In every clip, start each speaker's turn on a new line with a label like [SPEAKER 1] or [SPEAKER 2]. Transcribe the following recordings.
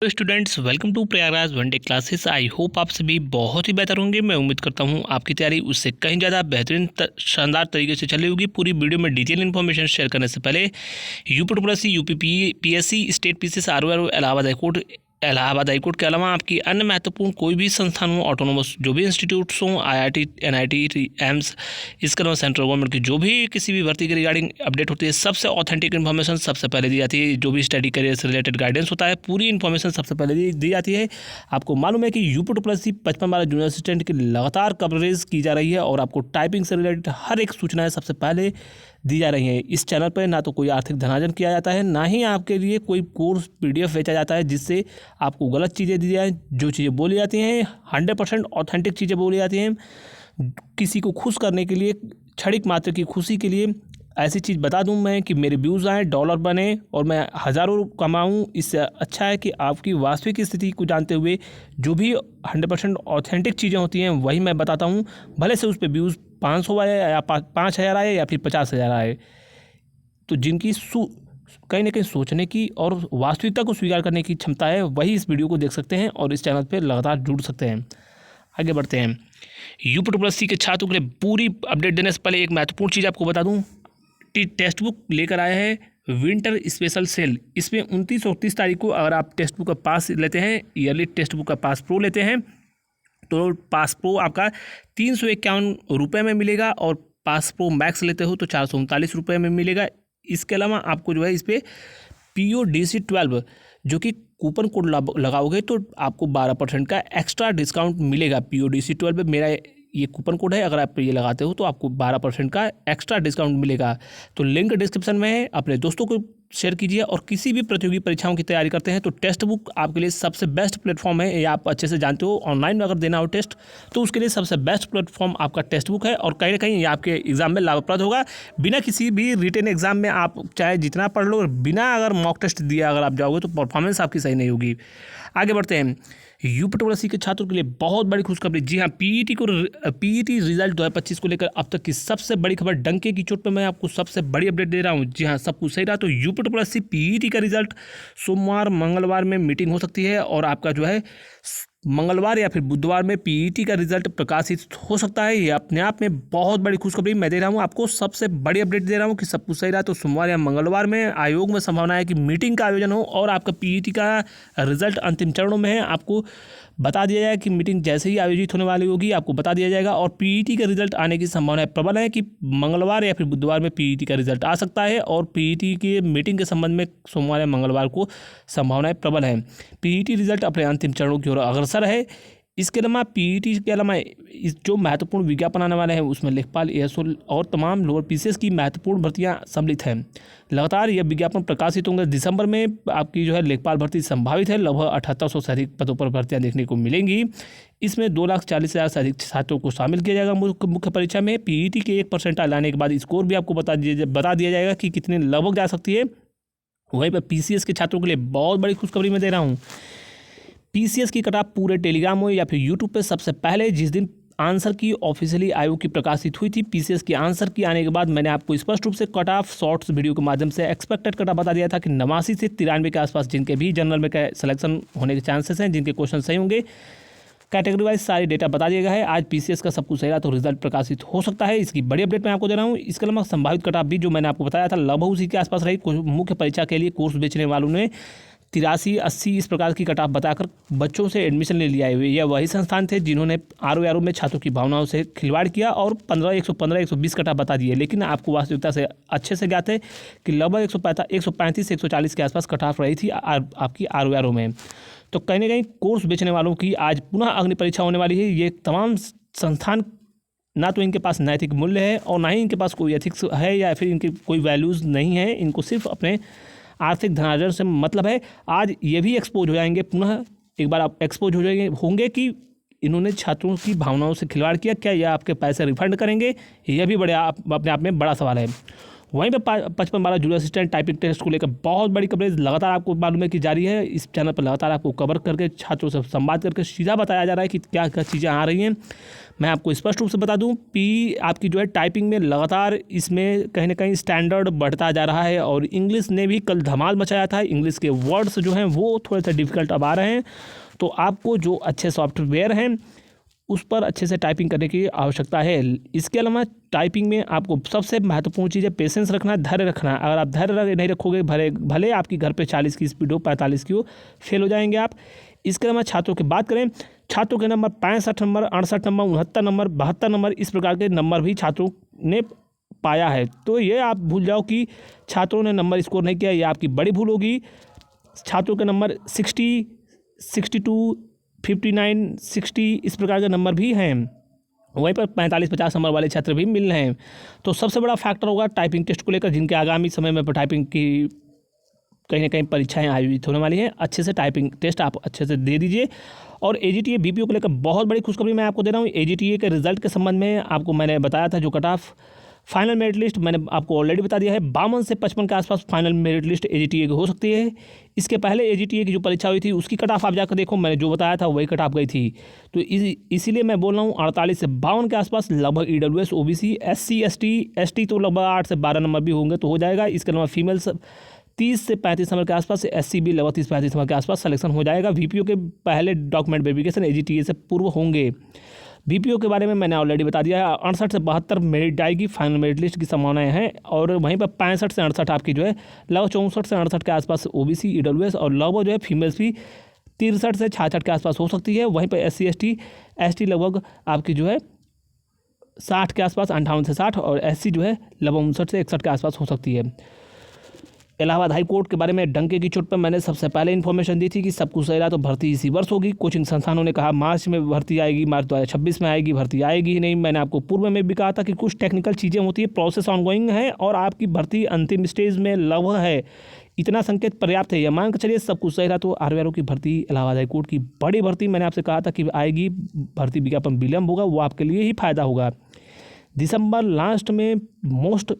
[SPEAKER 1] तो students welcome to Prayagraj one day classes. I hope आप सभी बहुत ही बेहतर होंगे। मैं उम्मीद करता हूं आपकी तैयारी उससे कहीं ज़्यादा बेहतरीन शानदार तरीके से चल रही होगी। पूरी वीडियो में डिटेल इन्फॉर्मेशन शेयर करने से पहले UP PSC state PCS RO Allahabad high court के अलावा आपकी अन्य महत्वपूर्ण कोई भी संस्थान हो, ऑटोनोमस जो भी इंस्टीट्यूट्स हों, आईआईटी एनआईटी एम्स, इसके अलावा सेंट्रल गवर्नमेंट की जो भी किसी भी भर्ती के रिगार्डिंग अपडेट होती है, सबसे ऑथेंटिक इन्फॉर्मेशन सबसे पहले दी जाती है। जो भी स्टडी करियर से रिलेटेड गाइडेंस होता है, पूरी इन्फॉर्मेशन सबसे पहले दी जाती है। आपको मालूम है कि यूपी 55 जूनियर असिस्टेंट की लगातार कवरेज की जा रही है और आपको टाइपिंग से रिलेटेड हर एक सूचनाएं सबसे पहले दी जा रही हैं। इस चैनल पर ना तो कोई आर्थिक धनार्जन किया जाता है, ना ही आपके लिए कोई कोर्स पीडीएफ बेचा जाता है जिससे आपको गलत चीज़ें दी जाएँ। जो चीज़ें बोली जाती हैं 100% ऑथेंटिक चीज़ें बोली जाती हैं। किसी को खुश करने के लिए, क्षणिक मात्र की खुशी के लिए ऐसी चीज़ बता दूं मैं कि मेरे व्यूज़ आएँ, डॉलर बने और मैं हज़ारों कमाऊं, इससे अच्छा है कि आपकी वास्तविक स्थिति को जानते हुए जो भी 100% ऑथेंटिक चीज़ें होती हैं वही मैं बताता हूं। भले से उस पर व्यूज़ 500 आए या 5000 आए या फिर 50,000 आए। तो जिनकी कहीं ना कहीं सोचने की और वास्तविकता को स्वीकार करने की क्षमता है, वही इस वीडियो को देख सकते हैं और इस चैनल पर लगातार जुड़ सकते हैं। आगे बढ़ते हैं। यूपी के छात्रों के लिए पूरी अपडेट देने से पहले एक महत्वपूर्ण चीज़ आपको बता दूं। टेक्स्ट बुक लेकर आया है विंटर स्पेशल सेल। इसमें 29 और 30 तारीख को अगर आप टेक्स्ट बुक का पास लेते हैं, ईयरली टेक्स्ट बुक का पास प्रो लेते हैं, तो पास प्रो आपका 351 रुपये में मिलेगा और पास प्रो मैक्स लेते हो तो 439 रुपये में मिलेगा। इसके अलावा आपको जो है इस पर PODC12 जो कि कूपन कोड लगाओगे तो आपको 12% का एक्स्ट्रा डिस्काउंट मिलेगा। PODC12 मेरा ये कूपन कोड है, अगर आप ये लगाते हो तो आपको 12% का एक्स्ट्रा डिस्काउंट मिलेगा। तो लिंक डिस्क्रिप्शन में है, अपने दोस्तों को शेयर कीजिए। और किसी भी प्रतियोगी परीक्षाओं की तैयारी करते हैं तो टेक्स्ट बुक आपके लिए सबसे बेस्ट प्लेटफॉर्म है। ये आप अच्छे से जानते हो। ऑनलाइन अगर देना हो टेस्ट तो उसके लिए सबसे बेस्ट प्लेटफॉर्म आपका टेक्स्ट बुक है और कहीं ना कहीं ये आपके एग्जाम में लाभप्रद होगा। बिना किसी भी रिटन एग्जाम में आप चाहे जितना पढ़ लो, बिना अगर मॉक टेस्ट दिया अगर आप जाओगे तो परफॉर्मेंस आपकी सही नहीं होगी। आगे बढ़ते हैं। यूपी के छात्रों के लिए बहुत बड़ी खुशखबरी। जी हाँ, पीईटी रिजल्ट 2025 को लेकर अब तक की सबसे बड़ी खबर। डंके की चोट पर मैं आपको सबसे बड़ी अपडेट दे रहा हूँ। जी हाँ, सब कुछ सही रहा तो यूपी पीईटी का रिजल्ट सोमवार मंगलवार में मीटिंग हो सकती है और आपका जो है मंगलवार या फिर बुधवार में पीईटी का रिजल्ट प्रकाशित हो सकता है। ये अपने आप में बहुत बड़ी खुशखबरी मैं दे रहा हूँ आपको, सबसे बड़ी अपडेट दे रहा हूँ कि सब कुछ सही रहा तो सोमवार या मंगलवार में आयोग में संभावना है कि मीटिंग का आयोजन हो और आपका पीईटी का रिजल्ट अंतिम चरणों में है। आपको बता दिया जाएगा कि मीटिंग जैसे ही आयोजित होने वाली होगी आपको बता दिया जाएगा और पीईटी का रिजल्ट आने की संभावना प्रबल है कि मंगलवार या फिर बुधवार में पीईटी का रिजल्ट आ सकता है और पीईटी की मीटिंग के संबंध में सोमवार या मंगलवार को संभावनाएं प्रबल है। पीईटी रिजल्ट अपने अंतिम चरणों की ओर अग्रसर है। इसके अलावा पीईटी के अलावा जो महत्वपूर्ण विज्ञापन आने वाले हैं उसमें लेखपाल, एएसओ और तमाम लोअर पीसीएस की महत्वपूर्ण भर्तियां सम्मिलित हैं। लगातार यह विज्ञापन प्रकाशित होंगे। दिसंबर में आपकी जो है लेखपाल भर्ती संभावित है। लगभग 7800 से अधिक पदों पर भर्तियां देखने को मिलेंगी। इसमें 2,40,000 से अधिक छात्रों को शामिल किया जाएगा मुख्य परीक्षा में। पीईटी के 1% लाने के बाद स्कोर भी आपको बता दिया जाएगा कि कितने लगभग जा सकती है। वहीं पर पीसीएस के छात्रों के लिए बहुत बड़ी खुशखबरी मैं दे रहा हूँ। पीसीएस की कट ऑफ पूरे टेलीग्राम हो या फिर यूट्यूब पे सबसे पहले जिस दिन आंसर की ऑफिशियली आयोग की प्रकाशित हुई थी, पीसीएस की आंसर की आने के बाद मैंने आपको स्पष्ट रूप से कट ऑफ शॉर्ट्स वीडियो के माध्यम से एक्सपेक्टेड कट ऑफ बता दिया था कि 89 से 93 के आसपास जिनके भी जनरल में सिलेक्शन होने के चांसेस हैं, जिनके क्वेश्चन सही होंगे, कैटेगरी वाइज सारी डेटा बता दिया गया है। आज पीसीएस का सब कुछ सही रहा तो रिजल्ट प्रकाशित हो सकता है। इसकी बड़ी अपडेट मैं आपको दे रहा हूँ। इसके अलावा संभावित कट ऑफ भी जो मैंने आपको बताया था लगभग उसी के आसपास रही। मुख्य परीक्षा के लिए कोर्स बेचने वालों ने 83, 80 इस प्रकार की कट ऑफ बताकर बच्चों से एडमिशन ले लिया है। यह वही संस्थान थे जिन्होंने आरओ में छात्रों की भावनाओं से खिलवाड़ किया और 115, 120 कट ऑफ बता दिए। लेकिन आपको वास्तविकता से अच्छे से ज्ञात है कि लगभग 135 से 140 के आसपास कट ऑफ रही थी आपकी आरओ में। तो कहीं ना कहीं कोर्स बेचने वालों की आज पुनः अग्नि परीक्षा होने वाली है। ये तमाम संस्थान ना तो इनके पास नैतिक मूल्य है और ना ही इनके पास कोई एथिक्स है या फिर इनकी कोई वैल्यूज़ नहीं है। इनको सिर्फ अपने आर्थिक धनार्जन से मतलब है। आज ये भी एक्सपोज हो जाएंगे, पुनः एक बार आप एक्सपोज हो जाएंगे होंगे कि इन्होंने छात्रों की भावनाओं से खिलवाड़ किया। क्या यह आपके पैसे रिफंड करेंगे? यह भी अपने आप में बड़ा सवाल है। वहीं पे 55-12 जूनियर असिस्टेंट टाइपिंग टेस्ट को लेकर बहुत बड़ी कवरेज लगातार आपको मालूम है कि जारी है। इस चैनल पर लगातार आपको कवर करके छात्रों से संवाद करके सीधा बताया जा रहा है कि क्या क्या चीज़ें आ रही हैं। मैं आपको स्पष्ट रूप से बता दूं कि आपकी जो है टाइपिंग में लगातार इसमें कहीं ना कहीं स्टैंडर्ड बढ़ता जा रहा है और इंग्लिश ने भी कल धमाल मचाया था। इंग्लिश के वर्ड्स जो हैं वो थोड़े से डिफ़िकल्ट अब आ रहे हैं, तो आपको जो अच्छे सॉफ्टवेयर हैं उस पर अच्छे से टाइपिंग करने की आवश्यकता है। इसके अलावा टाइपिंग में आपको सबसे महत्वपूर्ण चीज़ है पेशेंस रखना, धैर्य रखना। अगर आप धैर्य नहीं रखोगे, भले आपकी घर पे 40 की स्पीड हो, 45 की हो, फेल हो जाएंगे आप। इसके अलावा छात्रों की बात करें, छात्रों के number 65 number, 68 number, 69 number, 72 number, इस प्रकार के नंबर भी छात्रों ने पाया है। तो ये आप भूल जाओ कि छात्रों ने नंबर स्कोर नहीं किया, ये आपकी बड़ी भूल होगी। छात्रों के नंबर 60, 62, 59, 60 इस प्रकार के नंबर भी हैं। वहीं पर 45-50 नंबर वाले छात्र भी मिल रहे हैं। तो सबसे बड़ा फैक्टर होगा टाइपिंग टेस्ट को लेकर, जिनके आगामी समय में टाइपिंग की कहीं ना कहीं परीक्षाएं आयोजित होने वाली हैं। अच्छे से टाइपिंग टेस्ट आप अच्छे से दे दीजिए। और AGTA BPO को लेकर बहुत बड़ी खुशखबरी मैं आपको दे रहा हूँ। AGTA के रिजल्ट के संबंध में आपको मैंने बताया था, जो cut off final merit list मैंने आपको ऑलरेडी बता दिया है। 52 से 55 के आसपास फाइनल मेरिट लिस्ट AGTA की हो सकती है। इसके पहले AGTA की जो परीक्षा हुई थी उसकी कट ऑफ आप जाकर देखो, मैंने जो बताया था वही कट ऑफ गई थी। तो इसीलिए मैं बोल रहा हूँ 48 से 52 के आसपास लगभग EWS OBC SC ST तो लगभग 8 से 12 नंबर भी होंगे तो हो जाएगा। इसके अलावा फीमेल्स 30 से 35 नंबर के आसपास, SC भी लगभग 30-35 नंबर के आसपास सिलेक्शन हो जाएगा। VPO के पहले डॉक्यूमेंट वेरिफिकेशन AGTA से पूर्व होंगे। BPO के बारे में मैंने ऑलरेडी बता दिया है। 68 से 72 मेरिट आएगी, फाइनल मेरिट लिस्ट की संभावनाएं हैं। और वहीं पर 65 से 68 आपकी जो है लगभग 64 से 68 के आसपास OBC EWS और लगभग जो है फीमेल्स भी 63 से 66 के आसपास हो सकती है। वहीं पर SC ST लगभग आपकी जो है 60 के आसपास, 58 से 60, और SC जो है लगभग 59 से 61 के आसपास हो सकती है। इलाहाबाद हाई कोर्ट के बारे में डंके की चोट पर मैंने सबसे पहले इन्फॉर्मेशन दी थी कि सब कुछ सही रहा तो भर्ती इसी वर्ष होगी। कोचिंग संस्थानों ने कहा मार्च में भर्ती आएगी, मार्च 2026 में आएगी, भर्ती आएगी ही नहीं। मैंने आपको पूर्व में भी कहा था कि कुछ टेक्निकल चीज़ें होती है, प्रोसेस ऑनगोइंग है और आपकी भर्ती अंतिम स्टेज में लगभग है। इतना संकेत पर्याप्त है। यह मान कर चलिए सब कुछ सही रहा तो RVRO की भर्ती, इलाहाबाद हाई कोर्ट की बड़ी भर्ती मैंने आपसे कहा था कि आएगी। भर्ती विज्ञापन विलम्ब होगा, वो आपके लिए ही फायदा होगा। दिसंबर लास्ट में मोस्ट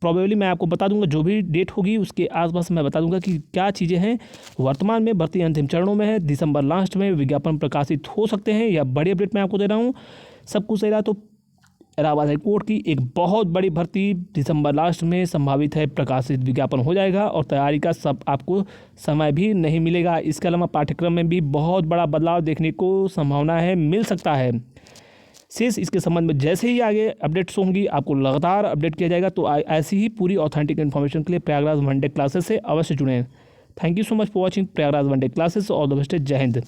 [SPEAKER 1] प्रॉबेबली मैं आपको बता दूंगा, जो भी डेट होगी उसके आसपास मैं बता दूंगा कि क्या चीज़ें हैं। वर्तमान में भर्ती अंतिम चरणों में है, दिसंबर लास्ट में विज्ञापन प्रकाशित हो सकते हैं। यह बड़ी अपडेट मैं आपको दे रहा हूँ। सब कुछ सही रहा तो इलाहाबाद हाई कोर्ट की एक बहुत बड़ी भर्ती दिसंबर लास्ट में संभावित है, प्रकाशित विज्ञापन हो जाएगा और तैयारी का सब आपको समय भी नहीं मिलेगा। इसके अलावा पाठ्यक्रम में भी बहुत बड़ा बदलाव देखने को संभावना है, मिल सकता है। शेष इसके संबंध में जैसे ही आगे अपडेट्स होंगी आपको लगातार अपडेट किया जाएगा। तो ऐसी ही पूरी ऑथेंटिक इन्फॉर्मेशन के लिए प्रयागराज वनडे क्लासेस से अवश्य जुड़ें। Thank you so much for watching Prayagraj one day classes. All the best, जय हिंद।